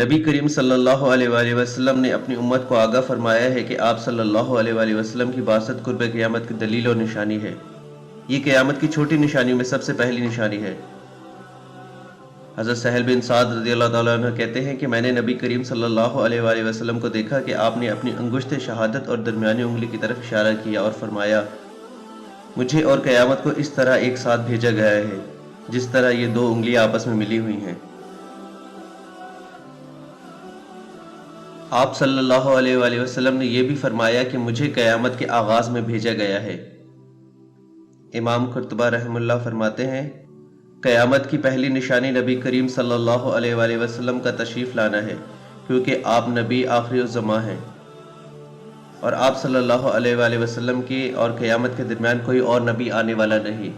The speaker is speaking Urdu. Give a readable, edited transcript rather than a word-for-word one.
نبی کریم صلی اللہ علیہ وآلہ وسلم نے اپنی امت کو آگاہ فرمایا ہے کہ آپ صلی اللہ علیہ وآلہ وسلم کی بعثت قرب قیامت کی دلیل اور نشانی ہے۔ یہ قیامت کی چھوٹی نشانیوں میں سب سے پہلی نشانی ہے۔ حضرت سہل بن سعد رضی اللہ تعالیٰ عنہ کہتے ہیں کہ میں نے نبی کریم صلی اللہ علیہ وآلہ وسلم کو دیکھا کہ آپ نے اپنی انگشت شہادت اور درمیانی انگلی کی طرف اشارہ کیا اور فرمایا، مجھے اور قیامت کو اس طرح ایک ساتھ بھیجا گیا ہے جس طرح یہ دو انگلیاں آپس میں ملی ہوئی ہیں۔ آپ صلی اللہ علیہ وآلہ وسلم نے یہ بھی فرمایا کہ مجھے قیامت کے آغاز میں بھیجا گیا ہے۔ امام قرطبہ رحمہ اللہ فرماتے ہیں، قیامت کی پہلی نشانی نبی کریم صلی اللہ علیہ وآلہ وسلم کا تشریف لانا ہے، کیونکہ آپ نبی آخری الزماں ہیں اور آپ صلی اللہ علیہ وآلہ وسلم کے اور قیامت کے درمیان کوئی اور نبی آنے والا نہیں۔